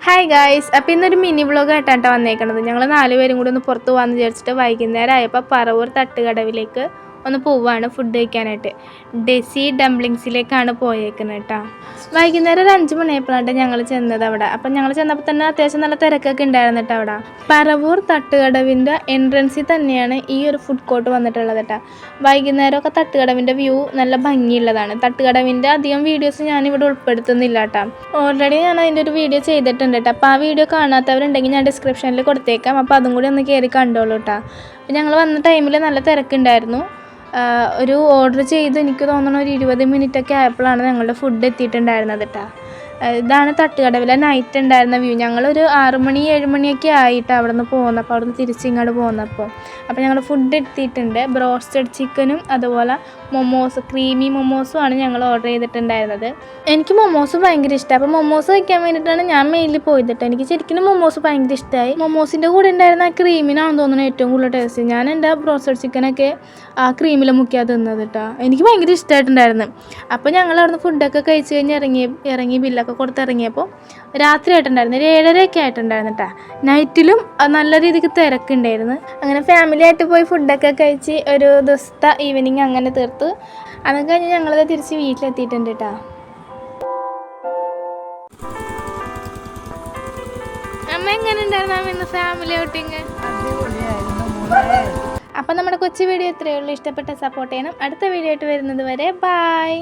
Hi guys, അപ്പോൾ ഇന്നൊരു mini vlog ആയിട്ടാണ് വന്നേക്കണത്. ഞങ്ങൾ 4 പേരും കൂടി ഒന്ന് പുറത്ത് പോകാമെന്ന് വിചാരിച്ചിട്ട് വൈകുന്നേരം ആയപ്പോൾ പറവൂർ തട്ടുകടവിലേക്ക് ഒന്ന് പോവാണ് ഫുഡ് കഴിക്കാനായിട്ട്. ഡെസി ഡംപ്ലിങ്സിലേക്കാണ് പോയേക്കുന്നത് കേട്ടോ. വൈകുന്നേരം ഒരു 5 മണിയായപ്പോഴാണ് ഞങ്ങൾ ചെന്നത് അവിടെ. അപ്പം ഞങ്ങൾ ചെന്നപ്പോൾ തന്നെ അത്യാവശ്യം നല്ല തിരക്കൊക്കെ ഉണ്ടായിരുന്നു കേട്ടോ അവിടെ. പറവൂർ തട്ടുകടവിൻ്റെ എൻട്രൻസിൽ തന്നെയാണ് ഈ ഒരു ഫുഡ് കോർട്ട് വന്നിട്ടുള്ളത് കേട്ടോ. വൈകുന്നേരമൊക്കെ തട്ടുകടവിൻ്റെ വ്യൂ നല്ല ഭംഗിയുള്ളതാണ്. തട്ടുകടവിൻ്റെ അധികം വീഡിയോസ് ഞാനിവിടെ ഉൾപ്പെടുത്തുന്നില്ല കേട്ടോ. ഓൾറെഡി ഞാൻ അതിൻ്റെ ഒരു വീഡിയോ ചെയ്തിട്ടുണ്ട് കേട്ടോ. അപ്പോൾ ആ വീഡിയോ കാണാത്തവരുണ്ടെങ്കിൽ ഞാൻ ഡിസ്ക്രിപ്ഷനിൽ കൊടുത്തേക്കാം. അപ്പോൾ അതും കൂടി ഒന്ന് കയറി കണ്ടോളൂ കേട്ടോ. അപ്പോൾ ഞങ്ങൾ വന്ന ടൈമിൽ നല്ല തിരക്കുണ്ടായിരുന്നു. ഒരു ഓർഡർ ചെയ്ത് എനിക്ക് തോന്നുന്നു ഒരു 20 മിനിറ്റൊക്കെ ആയപ്പോഴാണ് ഞങ്ങളുടെ ഫുഡ് എത്തിയിട്ടുണ്ടായിരുന്നത് കേട്ടോ. ഇതാണ് തട്ടുകടവിലെ നൈറ്റ് ഉണ്ടായിരുന്ന വ്യൂ. ഞങ്ങളൊരു 6 മണി 7 മണിയൊക്കെ ആയിട്ട് അവിടെ നിന്ന് പോകുന്നപ്പോൾ അവിടെ നിന്ന് തിരിച്ചിങ്ങോട്ട് പോകുന്നപ്പോൾ അപ്പോൾ ഞങ്ങൾ ഫുഡ് എത്തിയിട്ടുണ്ട്. ബ്രോസ്റ്റഡ് ചിക്കനും അതുപോലെ മൊമോസ്, ക്രീമി മൊമോസും ആണ് ഞങ്ങൾ ഓർഡർ ചെയ്തിട്ടുണ്ടായിരുന്നത്. എനിക്ക് മൊമോസ് ഭയങ്കര ഇഷ്ടമാണ്. അപ്പോൾ മൊമോസ് വയ്ക്കാൻ വേണ്ടിയിട്ടാണ് ഞാൻ മെയിനിൽ പോയിട്ട്. എനിക്ക് ശരിക്കും മൊമോസ് ഭയങ്കര ഇഷ്ടമായി. മൊമോസിൻ്റെ കൂടെ ഉണ്ടായിരുന്ന ആ ക്രീമിനാണെന്ന് തോന്നുന്നു ഏറ്റവും കൂടുതൽ ടേസ്റ്റ്. ഞാൻ എൻ്റെ ബ്രോസ്റ്റഡ് ചിക്കനൊക്കെ ആ ക്രീമിൽ മുക്കിയാണ് തിന്നത് കേട്ടോ. എനിക്ക് ഭയങ്കര ഇഷ്ടമായിട്ടുണ്ടായിരുന്നു. അപ്പോൾ ഞങ്ങൾ അവിടുന്ന് ഫുഡൊക്കെ കഴിച്ച് കഴിഞ്ഞ് ഇറങ്ങി ബില്ലൊക്കെ കൊടുത്തിറങ്ങിയപ്പോൾ രാത്രി ആയിട്ടുണ്ടായിരുന്നു, ഒരു 7:30 ആയിട്ടുണ്ടായിരുന്നു കേട്ടോ. നൈറ്റിലും നല്ല രീതിക്ക് തിരക്കുണ്ടായിരുന്നു. അങ്ങനെ ഫാമിലി ആയിട്ട് പോയി ഫുഡൊക്കെ കഴിച്ച് ഒരു ദിവസത്തെ ഈവനിങ് അങ്ങനെ തീർത്ത്. അത് കഴിഞ്ഞ് ഞങ്ങളത് തിരിച്ച് വീട്ടിലെത്തിയിട്ടുണ്ട് കേട്ടോ. അമ്മ എങ്ങനെ ഉണ്ടായിരുന്നു ഇന്ന് ഫാമിലി ഔട്ടിങ്? അപ്പം നമ്മുടെ കൊച്ചു വീഡിയോ ഇത്രയേ ഉള്ളൂ. ഇഷ്ടപ്പെട്ട സപ്പോർട്ട് ചെയ്യണം. അടുത്ത വീഡിയോ ആയിട്ട് വരുന്നത് വരെ ബൈ.